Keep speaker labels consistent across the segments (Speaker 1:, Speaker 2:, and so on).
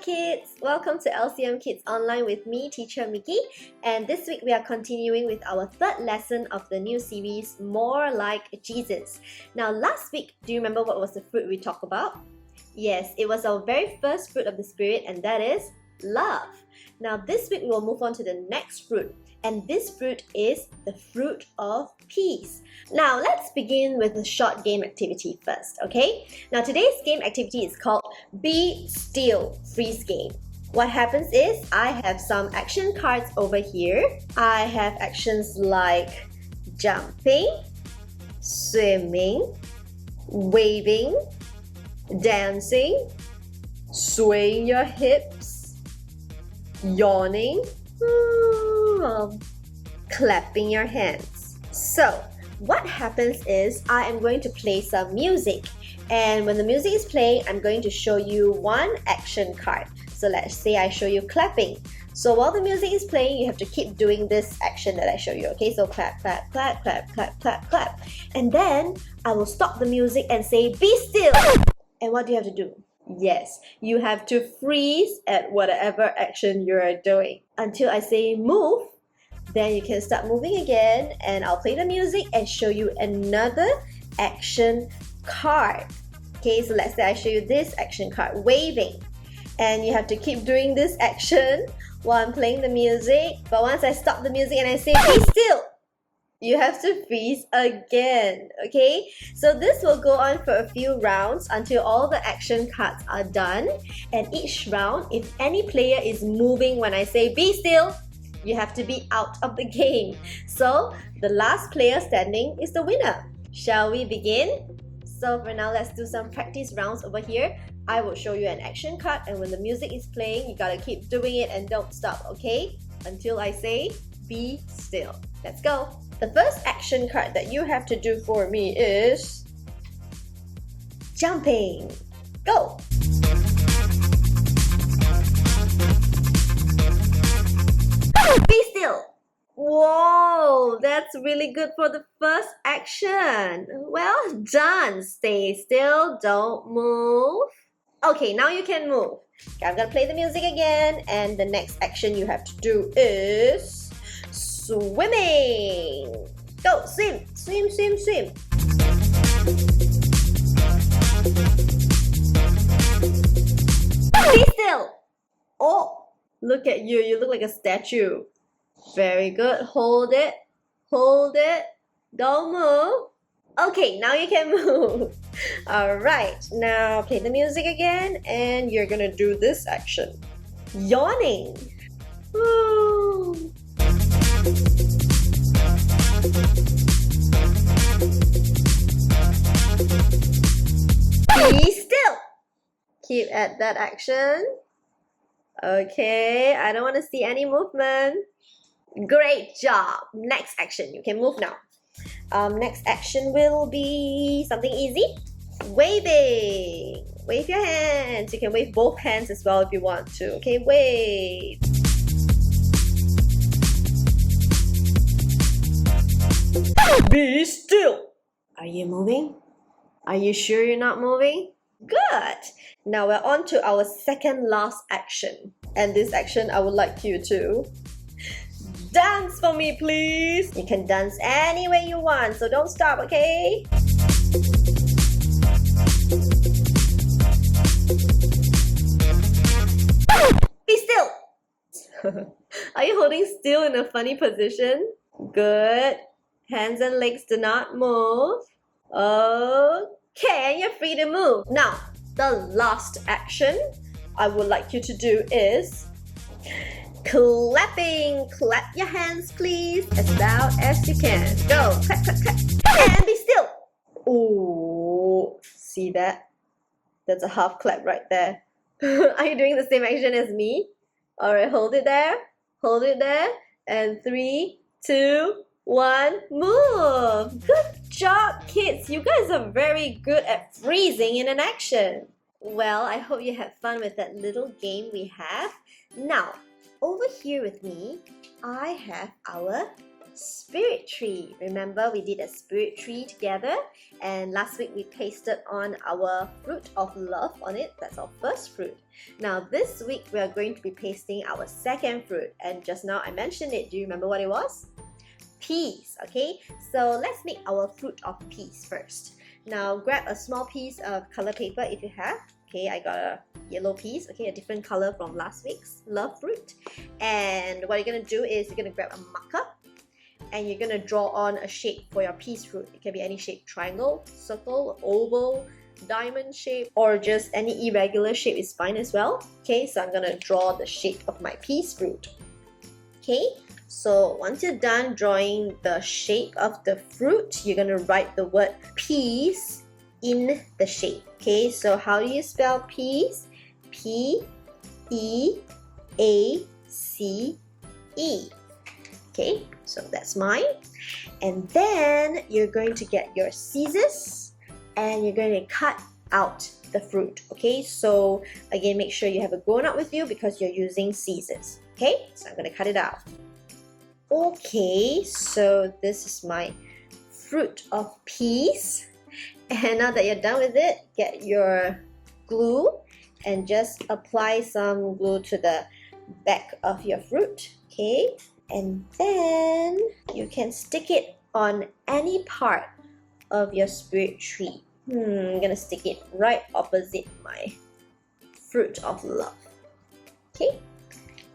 Speaker 1: kids! Welcome to LCM Kids Online with me, Teacher Mickey. And this week we are continuing with our third lesson of the new series, More Like Jesus. Now last week, do you remember what was the fruit we talked about? Yes, it was our very first fruit of the Spirit, and that is love. Now this week we will move on to the next fruit, and this fruit is the fruit of peace. Now let's begin with a short game activity first, okay? Now today's game activity is called Be Still Freeze Game. What happens is I have some action cards over here. I have actions like jumping, swimming, waving, dancing, swaying your hips, yawning, clapping your hands. So what happens is I am going to play some music, and when the music is playing, I'm going to show you one action card. So let's say I show you clapping. So while the music is playing, you have to keep doing this action that I show you, okay? So clap, clap, clap, clap, clap, clap, clap. And then I will stop the music and say, be still. And what do you have to do? Yes, you have to freeze at whatever action you are doing until I say move. Then you can start moving again, and I'll play the music and show you another action card. Okay, so let's say I show you this action card, waving. And you have to keep doing this action while I'm playing the music. But once I stop the music and I say, be still, you have to freeze again, okay? So this will go on for a few rounds until all the action cards are done. And each round, if any player is moving when I say be still, you have to be out of the game. So the last player standing is the winner. Shall we begin? So for now, let's do some practice rounds over here. I will show you an action card, and when the music is playing, you gotta keep doing it and don't stop, okay? Until I say be still. Let's go. The first action card that you have to do for me is jumping. Go! Be still! Whoa, that's really good for the first action. Well done. Stay still, don't move. Okay, now you can move. Okay, I'm gonna play the music again, and the next action you have to do is swimming. Go, swim, swim, swim, swim. Be still. Oh, look at you. You look like a statue. Very good. Hold it. Hold it. Don't move. Okay, now you can move. Alright, now play the music again, and you're gonna do this action. Yawning. Woo. Be still. Keep at that action. Okay, I don't want to see any movement. Great job. Next action, you can move now. Next action will be something easy. Waving. Wave your hands. You can wave both hands as well if you want to. Okay, wave. Be still. Are you moving? Are you sure you're not moving? Good. Now we're on to our second last action. And this action I would like you to dance for me, please. You can dance any way you want, so don't stop, okay? Be still. Are you holding still in a funny position? Good. Hands and legs do not move. Okay, and you're free to move. Now, the last action I would like you to do is clapping. Clap your hands, please, as loud as you can. Go. Clap, clap, clap. And be still. Oh, see that? That's a half clap right there. Are you doing the same action as me? Alright, hold it there. Hold it there. And 3, 2, 1, move. Good job, kids. You guys are very good at freezing in an action. Well, I hope you had fun with that little game we have. Now, over here with me, I have our spirit tree. Remember we did a spirit tree together, and last week we pasted on our fruit of love on it. That's our first fruit. Now this week we are going to be pasting our second fruit, and just now I mentioned it. Do you remember what it was? Peas. Okay, so let's make our fruit of peas first. Now grab a small piece of color paper if you have. Okay, I got a yellow piece, okay, a different color from last week's love fruit. And what you're gonna do is you're gonna grab a marker and you're gonna draw on a shape for your peas fruit. It can be any shape: triangle, circle, oval, diamond shape, or just any irregular shape is fine as well. Okay, so I'm gonna draw the shape of my peas fruit. Okay, so once you're done drawing the shape of the fruit, you're gonna write the word peas in the shape. Okay, so how do you spell peas? P-E-A-C-E. Okay, so that's mine. And then you're going to get your scissors and you're going to cut out the fruit. Okay, so again, make sure you have a grown-up with you because you're using scissors. Okay, so I'm going to cut it out. Okay, so this is my fruit of peas. And now that you're done with it, get your glue and just apply some glue to the back of your fruit. Okay, and then you can stick it on any part of your spirit tree. I'm gonna stick it right opposite my fruit of love. Okay,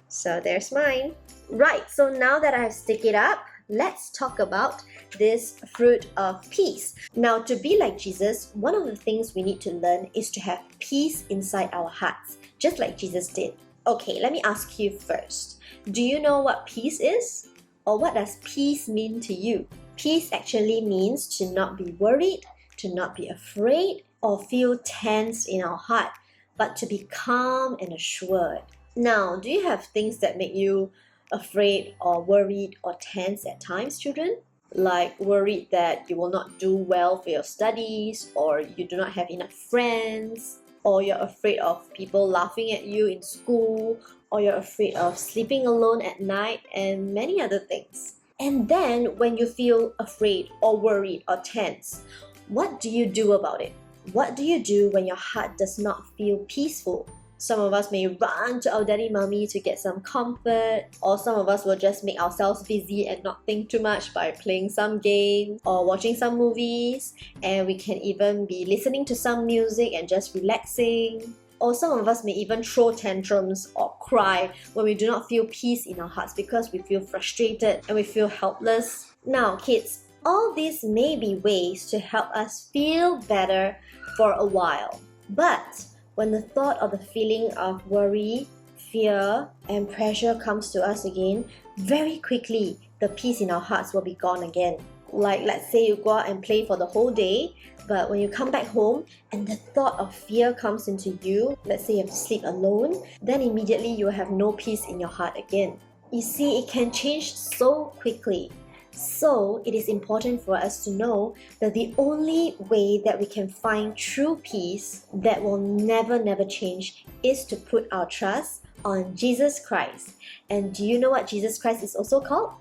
Speaker 1: so there's mine. Right, so now that I've stick it up, let's talk about this fruit of peace. Now, to be like Jesus, one of the things we need to learn is to have peace inside our hearts, just like Jesus did. Okay, let me ask you first. Do you know what peace is? Or what does peace mean to you? Peace actually means to not be worried, to not be afraid, or feel tense in our heart, but to be calm and assured. Now, do you have things that make you afraid or worried or tense at times, children? Like worried that you will not do well for your studies, or you do not have enough friends, or you're afraid of people laughing at you in school, or you're afraid of sleeping alone at night, and many other things. And then when you feel afraid or worried or tense, what do you do about it? What do you do when your heart does not feel peaceful? Some of us may run to our daddy mommy to get some comfort, or some of us will just make ourselves busy and not think too much by playing some game or watching some movies, and we can even be listening to some music and just relaxing. Or some of us may even throw tantrums or cry when we do not feel peace in our hearts because we feel frustrated and we feel helpless. Now kids, all these may be ways to help us feel better for a while, but when the thought or the feeling of worry, fear, and pressure comes to us again, very quickly, the peace in our hearts will be gone again. Like, let's say you go out and play for the whole day, but when you come back home and the thought of fear comes into you, let's say you have to sleep alone, then immediately you will have no peace in your heart again. You see, it can change so quickly. So it is important for us to know that the only way that we can find true peace that will never change is to put our trust on Jesus Christ. And do you know what Jesus Christ is also called?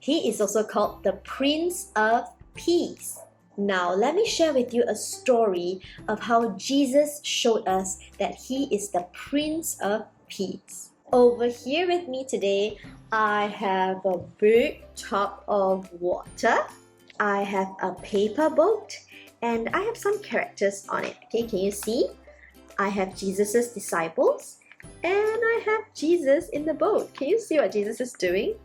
Speaker 1: He is also called the Prince of Peace. Now let me share with you a story of how Jesus showed us that He is the Prince of Peace. Over here with me today, I have a big tub of water, I have a paper boat, and I have some characters on it. Okay, can you see? I have Jesus' disciples, and I have Jesus in the boat. Can you see what Jesus is doing?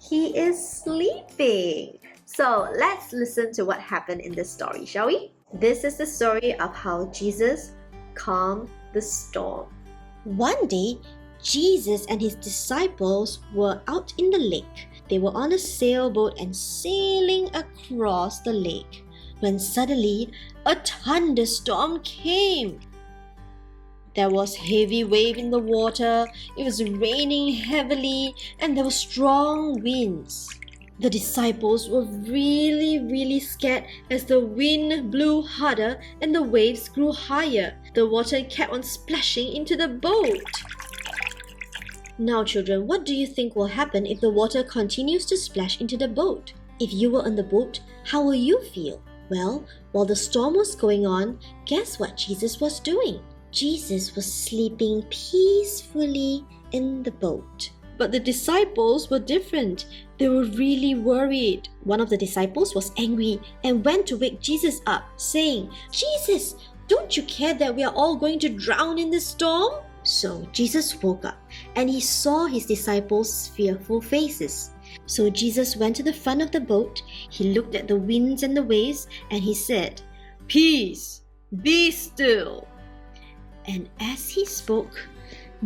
Speaker 1: He is sleeping. So let's listen to what happened in this story, shall we? This is the story of how Jesus calmed the storm. One day, Jesus and his disciples were out in the lake. They were on a sailboat and sailing across the lake when suddenly a thunderstorm came. There was heavy wave in the water, it was raining heavily, and there were strong winds. The disciples were really scared as the wind blew harder and the waves grew higher. The water kept on splashing into the boat. Now children, what do you think will happen if the water continues to splash into the boat? If you were on the boat, how will you feel? Well, while the storm was going on, guess what Jesus was doing? Jesus was sleeping peacefully in the boat. But the disciples were different. They were really worried. One of the disciples was angry and went to wake Jesus up, saying, "Jesus, don't you care that we are all going to drown in this storm?" So Jesus woke up and he saw his disciples' fearful faces. So Jesus went to the front of the boat, he looked at the winds and the waves, and he said, "Peace, be still." And as he spoke,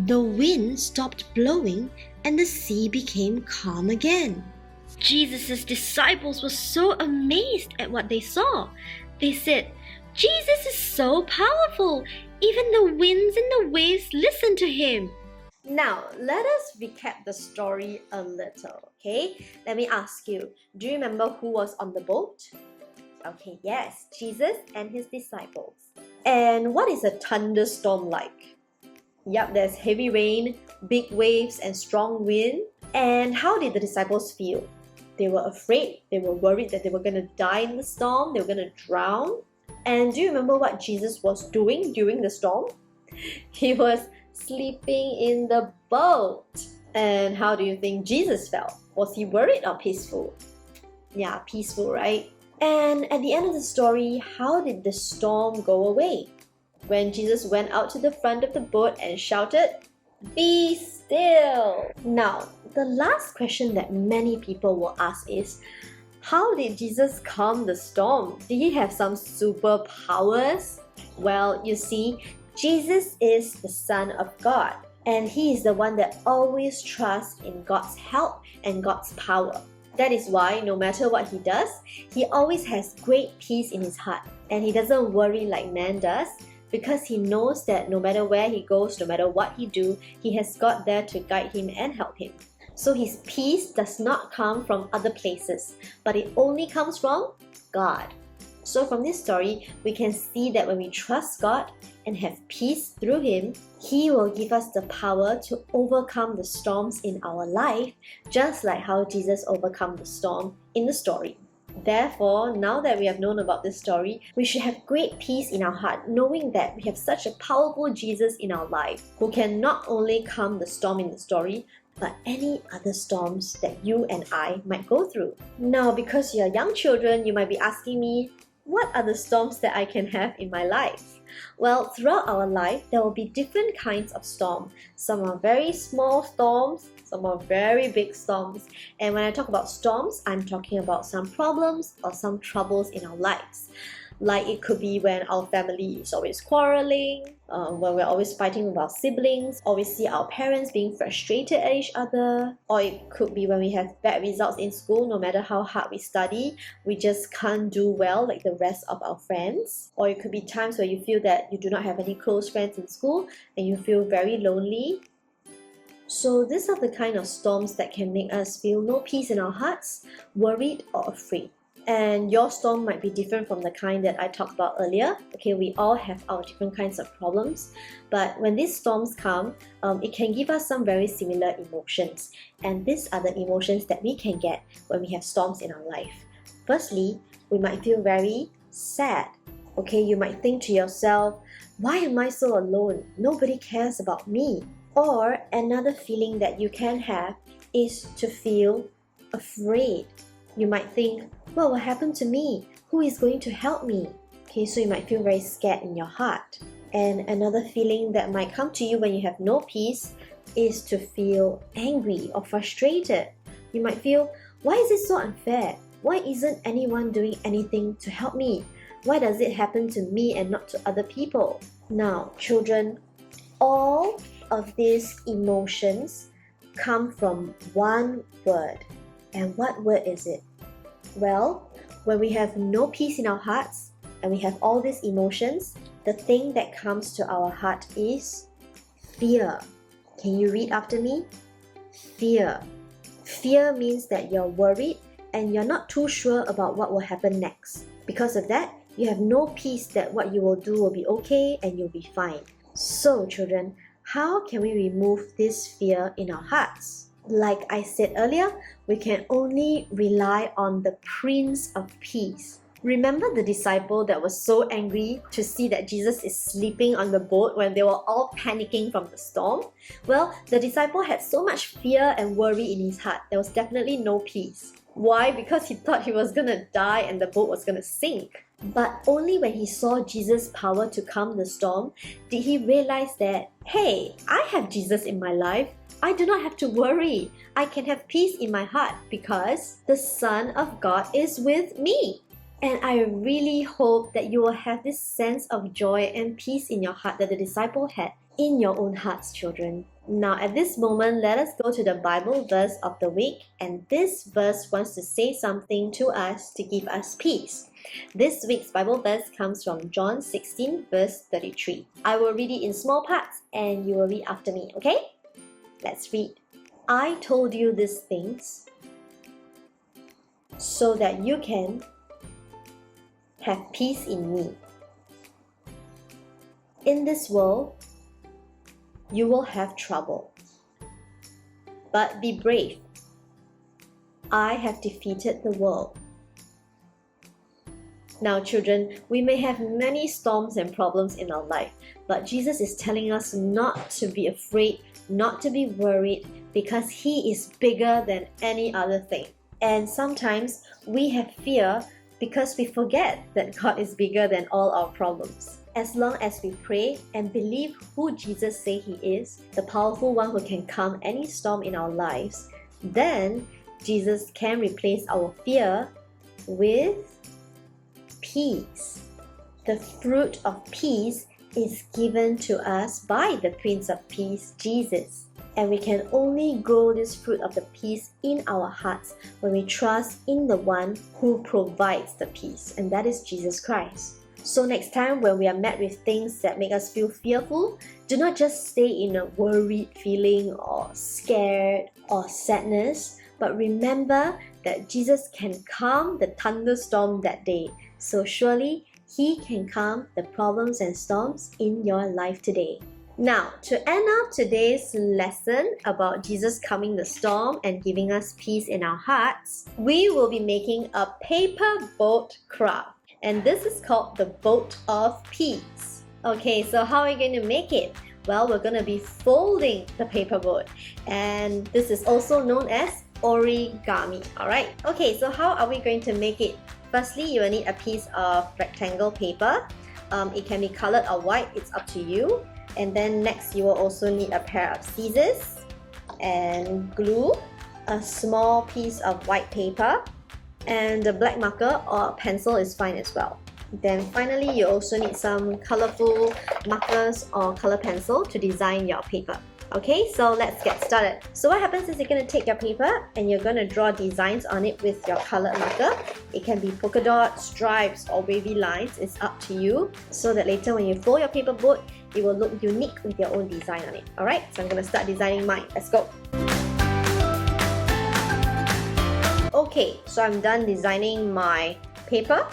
Speaker 1: the wind stopped blowing and the sea became calm again. Jesus' disciples were so amazed at what they saw. They said, "Jesus is so powerful. Even the winds and the waves listen to him." Now, let us recap the story a little, okay? Let me ask you, do you remember who was on the boat? Okay, yes, Jesus and his disciples. And what is a thunderstorm like? Yup, there's heavy rain, big waves, and strong wind. And how did the disciples feel? They were afraid. They were worried that they were going to die in the storm. They were going to drown. And do you remember what Jesus was doing during the storm? He was sleeping in the boat. And how do you think Jesus felt? Was he worried or peaceful? Yeah, peaceful, right? And at the end of the story, how did the storm go away? When Jesus went out to the front of the boat and shouted, "Be still!" Now, the last question that many people will ask is, how did Jesus calm the storm? Did he have some superpowers? Well, you see, Jesus is the Son of God, and he is the one that always trusts in God's help and God's power. That is why no matter what he does, he always has great peace in his heart, and he doesn't worry like man does, because he knows that no matter where he goes, no matter what he do, he has God there to guide him and help him. So his peace does not come from other places, but it only comes from God. So from this story, we can see that when we trust God and have peace through him, he will give us the power to overcome the storms in our life, just like how Jesus overcome the storm in the story. Therefore, now that we have known about this story, we should have great peace in our heart, knowing that we have such a powerful Jesus in our life, who can not only calm the storm in the story, but any other storms that you and I might go through. Now, because you're young children, you might be asking me, what are the storms that I can have in my life? Well, throughout our life, there will be different kinds of storms. Some are very small storms, some are very big storms. And when I talk about storms, I'm talking about some problems or some troubles in our lives. Like it could be when our family is always quarreling, when we're always fighting with our siblings, or we see our parents being frustrated at each other. Or it could be when we have bad results in school, no matter how hard we study, we just can't do well like the rest of our friends. Or it could be times where you feel that you do not have any close friends in school and you feel very lonely. So these are the kind of storms that can make us feel no peace in our hearts, worried or afraid. And your storm might be different from the kind that I talked about earlier. Okay, we all have our different kinds of problems. But when these storms come, it can give us some very similar emotions. And these are the emotions that we can get when we have storms in our life. Firstly, we might feel very sad. Okay, you might think to yourself, why am I so alone? Nobody cares about me. Or another feeling that you can have is to feel afraid. You might think, what will happen to me? Who is going to help me? Okay, so you might feel very scared in your heart. And another feeling that might come to you when you have no peace is to feel angry or frustrated. You might feel, why is it so unfair? Why isn't anyone doing anything to help me? Why does it happen to me and not to other people? Now, children, all of these emotions come from one word. And what word is it? Well, when we have no peace in our hearts and we have all these emotions, the thing that comes to our heart is fear. Can you read after me? Fear. Fear means that you're worried and you're not too sure about what will happen next. Because of that, you have no peace that what you will do will be okay and you'll be fine. So, children, how can we remove this fear in our hearts? Like I said earlier, we can only rely on the Prince of Peace. Remember the disciple that was so angry to see that Jesus is sleeping on the boat when they were all panicking from the storm? Well, the disciple had so much fear and worry in his heart. There was definitely no peace. Why? Because he thought he was gonna die and the boat was gonna sink. But only when he saw Jesus' power to calm the storm did he realize that, hey, I have Jesus in my life. I do not have to worry. I can have peace in my heart because the Son of God is with me. And I really hope that you will have this sense of joy and peace in your heart that the disciple had in your own hearts, children. Now, at this moment, let us go to the Bible verse of the week. And this verse wants to say something to us to give us peace. This week's Bible verse comes from John 16, verse 33. I will read it in small parts and you will read after me, okay? Let's read. I told you these things so that you can have peace in me. In this world, you will have trouble. But be brave. I have defeated the world. Now, children, we may have many storms and problems in our life, but Jesus is telling us not to be afraid, not to be worried, because He is bigger than any other thing. And sometimes we have fear because we forget that God is bigger than all our problems. As long as we pray and believe who Jesus says He is, the powerful one who can calm any storm in our lives, then Jesus can replace our fear with peace. The fruit of peace is given to us by the Prince of Peace, Jesus. And we can only grow this fruit of the peace in our hearts when we trust in the one who provides the peace, and that is Jesus Christ. So next time when we are met with things that make us feel fearful, do not just stay in a worried feeling or scared or sadness, but remember that Jesus can calm the thunderstorm that day. So surely He can calm the problems and storms in your life today. Now, to end up today's lesson about Jesus calming the storm and giving us peace in our hearts, we will be making a paper boat craft. And this is called the Boat of Peace. Okay, so how are we going to make it? Well, we're going to be folding the paper boat. And this is also known as origami. Alright, okay, so how are we going to make it? Firstly, you will need a piece of rectangle paper. It can be colored or white, it's up to you. And then next, you will also need a pair of scissors and glue, a small piece of white paper, and a black marker or pencil is fine as well. Then finally, you also need some colorful markers or color pencil to design your paper. Okay, so let's get started. So what happens is you're going to take your paper and you're going to draw designs on it with your colored marker. It can be polka dots, stripes, or wavy lines. It's up to you, so that later when you fold your paper boat, it will look unique with your own design on it. Alright, so I'm going to start designing mine. Let's go. Okay, so I'm done designing my paper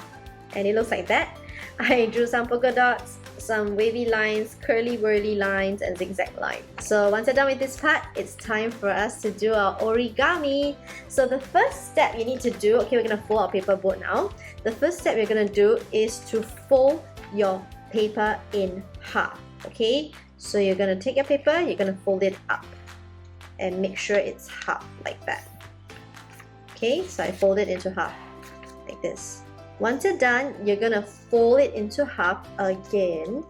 Speaker 1: and it looks like that. I drew some polka dots, some wavy lines, curly whirly lines, and zigzag lines. So once you're done with this part, it's time for us to do our origami. So the first step you need to do, okay, we're going to fold our paper boat now. The first step you're going to do is to fold your paper in half. Okay, so you're going to take your paper, you're going to fold it up and make sure it's half like that. Okay, so I fold it into half like this. Once you're done, you're gonna fold it into half again.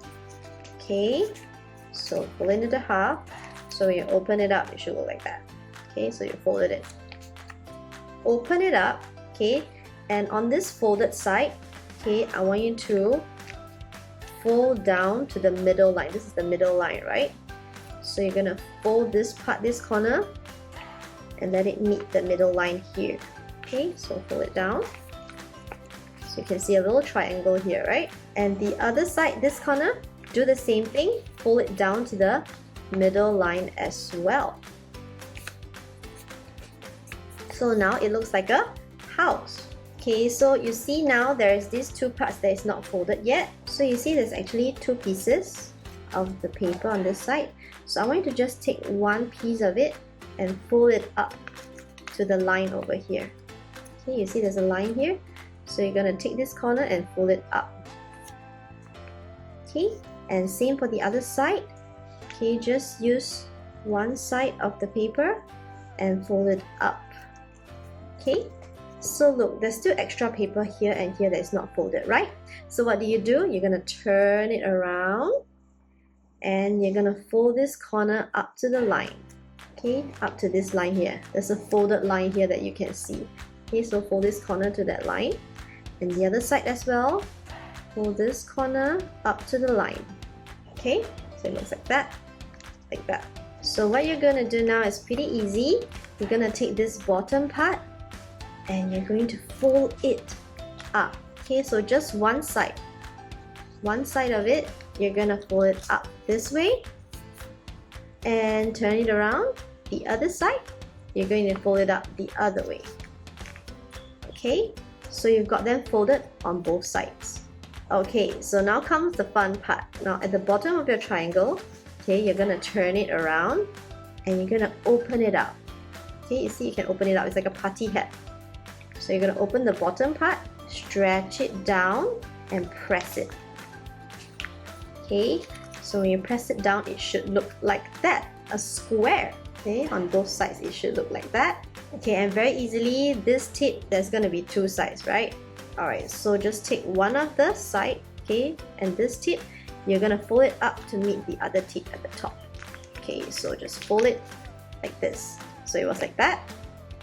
Speaker 1: Okay, so fold it into half. So when you open it up, it should look like that. Okay, so you fold it in. Open it up, okay, and on this folded side, okay, I want you to fold down to the middle line. This is the middle line, right? So you're gonna fold this part, this corner, and let it meet the middle line here. Okay, so fold it down. So you can see a little triangle here, right? And the other side, this corner, do the same thing. Fold it down to the middle line as well. So now it looks like a house. Okay, so you see now there's these two parts that is not folded yet. So you see there's actually two pieces of the paper on this side. So I want you to just take one piece of it and fold it up to the line over here. Okay, you see there's a line here? So you're going to take this corner and fold it up. Okay, and same for the other side. Okay, just use one side of the paper and fold it up. Okay, so look, there's still extra paper here and here that is not folded, right? So what do? You're going to turn it around and you're going to fold this corner up to the line. Okay, up to this line here. There's a folded line here that you can see. Okay, so fold this corner to that line. And the other side as well. Fold this corner up to the line. Okay, so it looks like that. Like that. So what you're going to do now is pretty easy. You're going to take this bottom part and you're going to fold it up. Okay, so just one side. One side of it, you're going to fold it up this way and turn it around. The other side, you're going to fold it up the other way. Okay, so you've got them folded on both sides. Okay, so now comes the fun part. Now at the bottom of your triangle, okay, you're going to turn it around and you're going to open it up. Okay, you see you can open it up. It's like a party hat. So you're going to open the bottom part, stretch it down and press it. Okay, so when you press it down, it should look like that, a square. Okay, on both sides it should look like that. Okay, and very easily, this tip, there's going to be two sides, right? Alright, so just take one of the side, okay, and this tip, you're going to fold it up to meet the other tip at the top. Okay, so just fold it like this. So it was like that,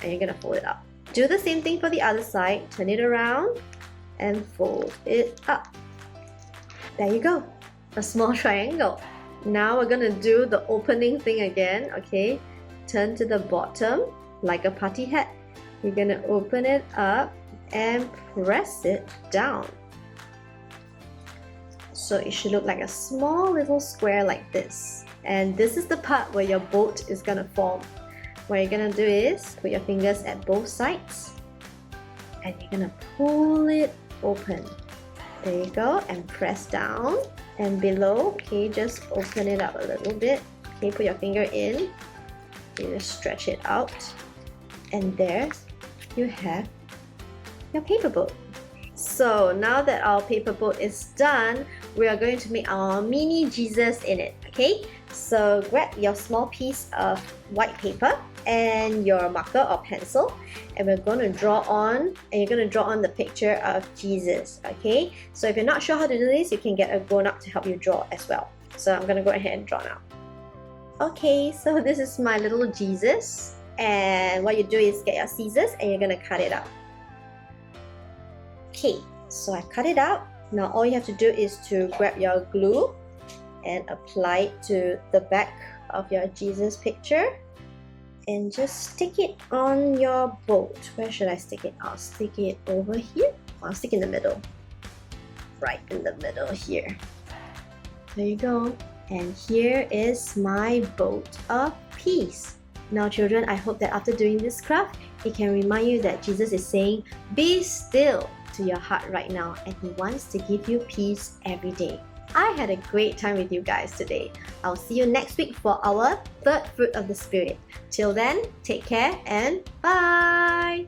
Speaker 1: and you're going to fold it up. Do the same thing for the other side, turn it around and fold it up. There you go, a small triangle. Now we're going to do the opening thing again, okay? Turn to the bottom like a party hat. You're going to open it up and press it down. So it should look like a small little square like this. And this is the part where your boat is going to form. What you're going to do is put your fingers at both sides and you're going to pull it open. There you go, and press down. And below, okay, just open it up a little bit. Okay, put your finger in. You just stretch it out. And there you have your paper boat. So now that our paper boat is done, we are going to make our mini Jesus in it, okay? So grab your small piece of white paper and your marker or pencil, and we're going to draw on, and you're going to draw on the picture of Jesus, okay? So if you're not sure how to do this, you can get a grown-up to help you draw as well. So I'm going to go ahead and draw now. Okay, so this is my little Jesus, and what you do is get your scissors and you're going to cut it out. Okay, so I cut it out. Now all you have to do is to grab your glue and apply it to the back of your Jesus picture and just stick it on your boat. Where should I stick it? I'll stick it over here. I'll stick in the middle. Right in the middle here. There you go. And here is my boat of peace. Now children, I hope that after doing this craft, it can remind you that Jesus is saying, be still to your heart right now, and He wants to give you peace every day. I had a great time with you guys today. I'll see you next week for our third fruit of the Spirit. Till then, take care and bye!